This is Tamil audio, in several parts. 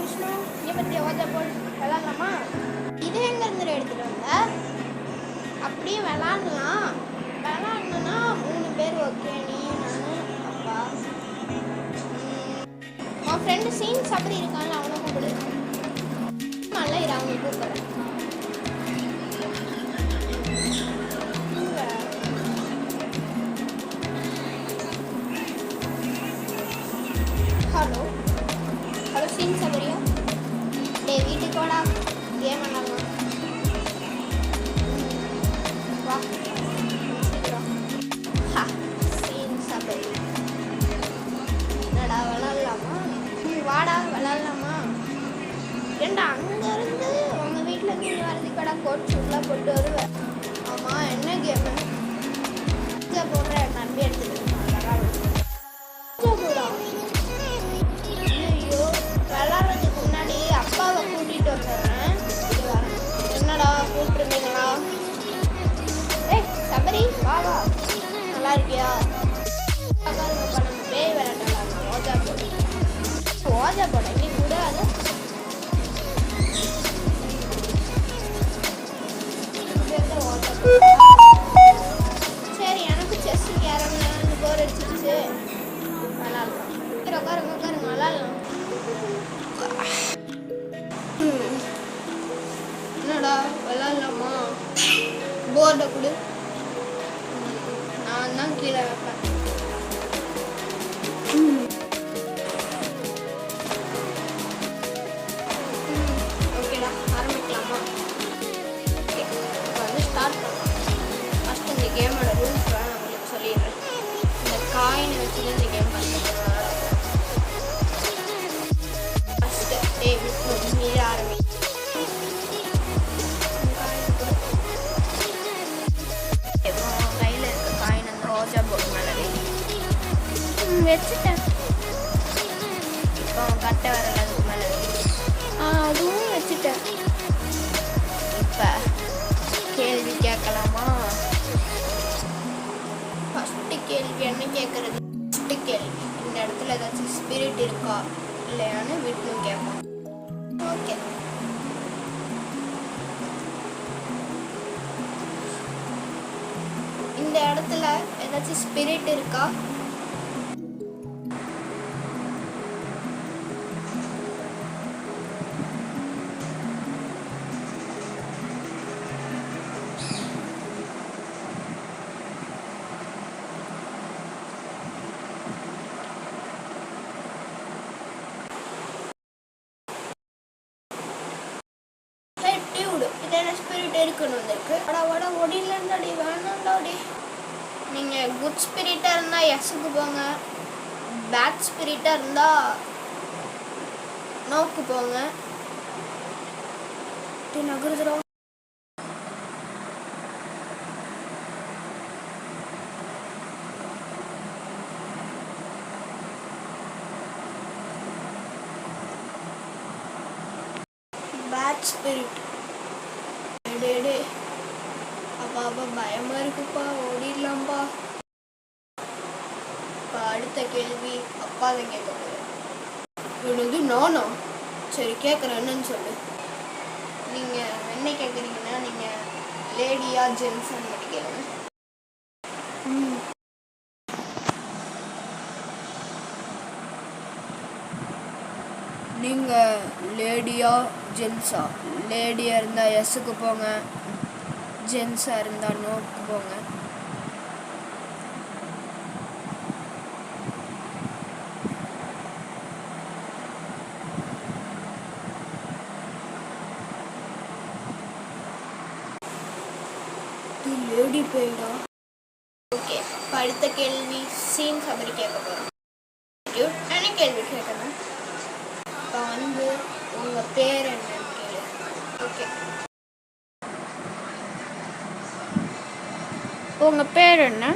விஷ்ணு, இங்கே பற்றி ஓஜா போர்டு விளாட்லாமா? இது எங்கேருந்து எடுத்துகிட்டு வந்த? அப்படியே விளாட்லாம். விளாட்ணுன்னா 3 பேர் ஓகே. நீ, நான், அப்பா. உன் ஃப்ரெண்டு சீன் சபரி இருக்கான்ல, அவனை கூப்பிடு. நல்லா இரு, அவங்க கூப்பிட்றேன். ஹலோ ஹலோ சீன் சபரியா? டே வீட்டுக்கு வாடா, கேம் விளாட்லாம். வா சீக்கிரம். சீன் சபரி என்னடா விளாட்லாமா? வாடா விளாட்லாமா? ஏண்டா அங்கேருந்து உங்கள் வீட்டில் இருந்து வரதுக்கடா கோட் ஷூட்லாம் போட்டு வருவேன். ஆமாம், என்ன கேமு? இங்கே போடுற நம்பி எடுத்துகிட்டு ஐயோ, விளாட்றதுக்கு முன்னாடி அப்பாவை கூட்டிகிட்டு வந்துடுறேன். என்னடா கூப்பிட்டுருந்தீங்களா? ஏய் சபரி, வா வா. நல்லா இருக்கியா? நம்ம பேய் விளையாடலாம். ஓஜா போட இன்னைக்கு கூட அது சரி. எனக்கு செஸ் கேரம் போர் அடிச்சிருச்சு. விளாட்லாம். உட்காருங்க விளாட்லாம். என்னடா விளாட்லாமா? போர்டை கொடு, நான் தான் கீழே வைப்பேன். ஓகேடா, ஆரம்பிக்கலாமா? வந்து ஸ்டார்ட் பண்ணலாம். ஃபஸ்ட்டு இந்த கேமோட ரூல்ஸ் நான் உங்களுக்கு சொல்லிடுறேன். இந்த காயினை வச்சு இந்த கேம் பண்ணுறேன். ஃபஸ்ட்டு டேபிள் மீற ஆரம்பி. கையில் இருக்க காயின் அந்த ரோஜா போர்டு மேலே வச்சுட்டேன். இப்போ கட்டை வரல, அதுக்கு மேலே அதுவும் வச்சுட்டேன். இப்போ கேள்வி கேட்கலாமா? ஃபஸ்ட்டு கேள்வி என்ன கேட்குறது? ஃபஸ்ட்டு கேள்வி, இந்த இடத்துல ஏதாச்சும் ஸ்பிரிட் இருக்கா இல்லையான்னு விஷ்ணு கேட்போம். ஓகே, இந்த இடத்துல ஏதாச்சும் ஸ்பிரிட் இருக்கா? ஸ்பிரிட் இருக்குன்னு வந்திருக்கு. வட ஒடிலண்டாடி வேணாண்டாடி. நீங்கள் குட் ஸ்பிரிட்டாக இருந்தால் எஸ்ஸுக்கு போங்க, பேட் ஸ்பிரிட்டாக இருந்தால் நோக்கு போங்க. நகருதுரோ பேட் ஸ்பிரிட். டே அப்பா பயமா இருக்குப்பா, ஓடிடலாம்ப்பா. இப்போ அடுத்த கேள்வி அப்பா தான் கேட்க போகிறேன். என்னது நானா? சரி கேட்குறேன், என்னன்னு சொல்லு. நீங்கள் என்ன கேட்குறீங்கன்னா நீங்கள் லேடியா ஜென்ஸான்னு மட்டும் கேளுங்க. நீங்கள் லேடியா ஜென்ஸா? லேடியாக இருந்தால் எஸ்ஸுக்கு போங்க, ஜென்ஸாக இருந்தால் நோக்கு போங்க. லேடி பேய்டா. ஓகே, இப்போ அடுத்த கேள்வி சீன் சபரி கேட்க போகிறோம். என்ன கேள்வி கேட்கணும்? இப்போ வந்து உங்கள் பேர் என்னன்னு கேளு. ஓகே, உங்கள் பேர் என்ன?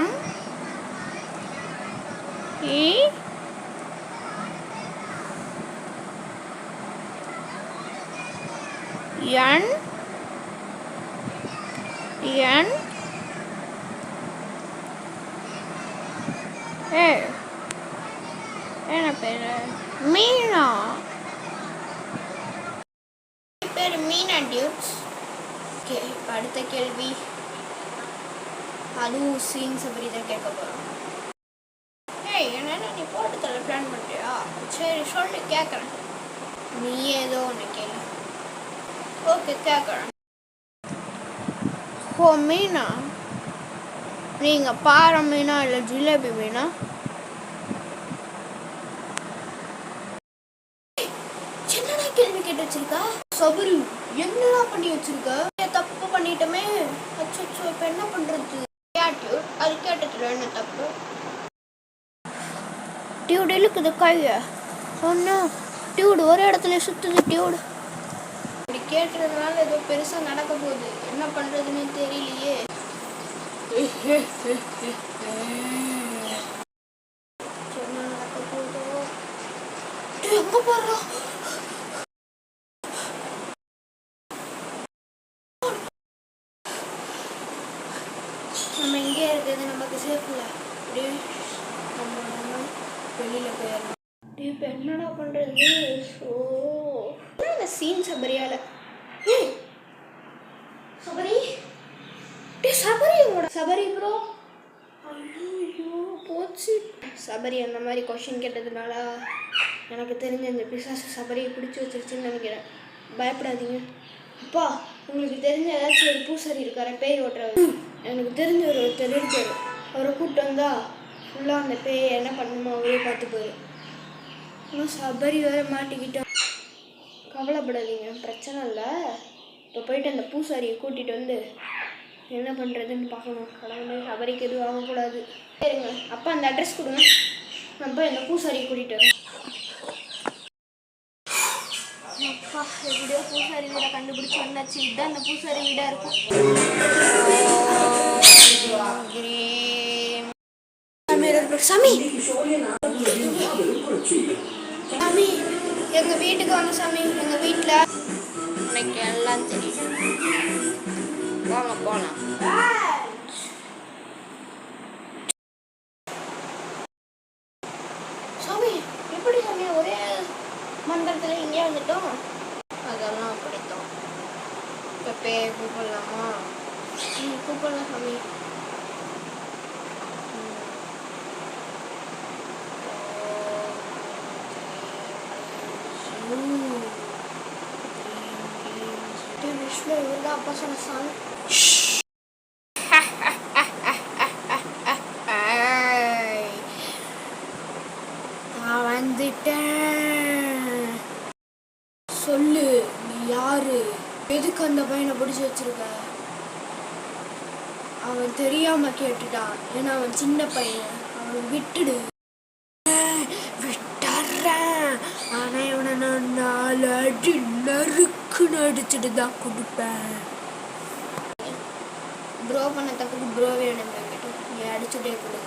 M E N N ஏய் என்ன பேரு மீனா பேரு மீனா டியூட்ஸ். ஓகே அடுத்த கேள்வி அதுவும் சீன்ஸ் அப்படி தான் கேட்க போகிறோம். ஏய் என்ன நீ போட்டு தர பிளான் பண்ணுறியா? சரி சொல்லு கேட்குறேன். நீ ஏதோ ஒன்று கேளு. ஓகே கேட்குறேன். ஓ மீனா நீங்கள் பாறை மீனா இல்லை ஜிலேபி மீனா? என்னடா கேள்வி கேட்டு வச்சிருக்கா? சபரி என்னடா பண்ணி வச்சிருக்க? தப்பு பண்ணிட்டோமே. அச்சோ இப்போ என்ன பண்ணுறது? அது கேட்டதுல என்ன தப்பு? டியூடு இழுக்குது கைய. ஒன்று டியூடு ஒரு இடத்துல சுற்றுது. டியூடு இப்படி கேட்டதுனால ஏதோ பெருசாக நடக்க போகுது. என்ன பண்ணுறதுன்னு தெரியலையே. என்ன நடக்க போகுதோ? எங்கே போகிறோம்? நம்ம எங்கே இருக்கிறது நமக்கு சேஃப் இல்லை. அப்படியே நம்ம வெளியில் போயிடலாம். இப்போ என்னடா பண்ணுறது? ஸோ இந்த சீன் சபரியால். சபரி சபரி உங்களோட சபரி ப்ரோ. ஐயோ போச்சு. சபரி அந்த மாதிரி கொஷின் கேட்டதுனால எனக்கு தெரிஞ்ச இந்த பிசாசு சபரியை பிடிச்சி வச்சிருச்சுன்னு நினைக்கிறேன். பயப்படாதீங்க. அப்பா உங்களுக்கு தெரிஞ்ச ஏதாச்சும் ஒரு பூசாரி இருக்கார பேய் ஓட்டுறது? எனக்கு தெரிஞ்ச ஒருத்தர் இருக்கார். அவரை கூப்பிட்டு வந்தா ஃபுல்லாக அந்த பேயை என்ன பண்ணுமோ அவரே பார்த்துப்பாரு. இன்னும் சபரி வேறு மாட்டிக்கிட்டோம். கவலைப்படாதீங்க, பிரச்சனை இல்லை. இப்போ போயிட்டு அந்த பூசாரியை கூட்டிகிட்டு வந்து என்ன பண்ணுறதுன்னு பார்க்கணும். கடவுளே சபரிக்கு எதுவும் ஆகக்கூடாது. சரிங்க அப்பா அந்த அட்ரஸ் கொடுங்க. நான் போய் அந்த பூசாரியை கூட்டிகிட்டு வரேன். அப்பா எப்படியோ பூசாரி வீடை கண்டுபிடிச்சி வந்தாச்சு. இதுதான் அந்த பூசாரி வீடாக இருக்கும். சாமி சாமி எங்கள் வீட்டுக்கு வாங்க சாமி. எங்கள் வீட்டில் எனக்கு எல்லாம் தெரியும். வாங்க போகலாம். சாமி எப்படி சாமி ஒரே மந்திரத்தில் இங்கே வந்துட்டோம்? அதெல்லாம் அப்படித்தான். இப்போ பேய் கூப்பிடலாமா? கூப்பிடலாம் சாமி. விஷ்ணு இவங்க அப்பா சொன்ன சாமி. நான் வந்துட்டேன். சொல்லு நீ யாரு? எதுக்கு அந்த பையனை பிடிச்சி வச்சிருக்க? அவன் தெரியாம கேட்டுட்டான். ஏன்னா அவன் சின்ன பையன். அவனை விட்டுடு. விட்டுறேன். ஆனால் இவனை நான் 4 அடி நறுக்குன்னு அடிச்சுட்டு தான் கொடுப்பேன். ப்ரோ பண்ண தப்புக்கு ப்ரோவே எனக்கு நீ அடிச்சுட்டே கொடு.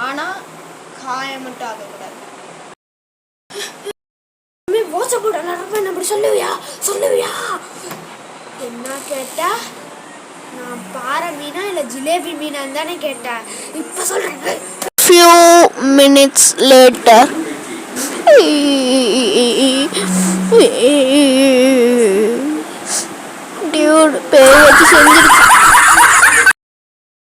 ஆனால் காயம் மட்டும் ஆகக்கூடாது. ஓசை போட நடப்பேன் அப்படி சொல்லுவியா? சொல்லுவியா? என்ன கேட்டா? நான் பாறை மீனா இல்லை ஜிலேபி மீனான்னு தானே கேட்டேன். இப்போ சொல்கிறேன். Few minutes later. Dude, பேய் வச்சு செஞ்சிருச்சு.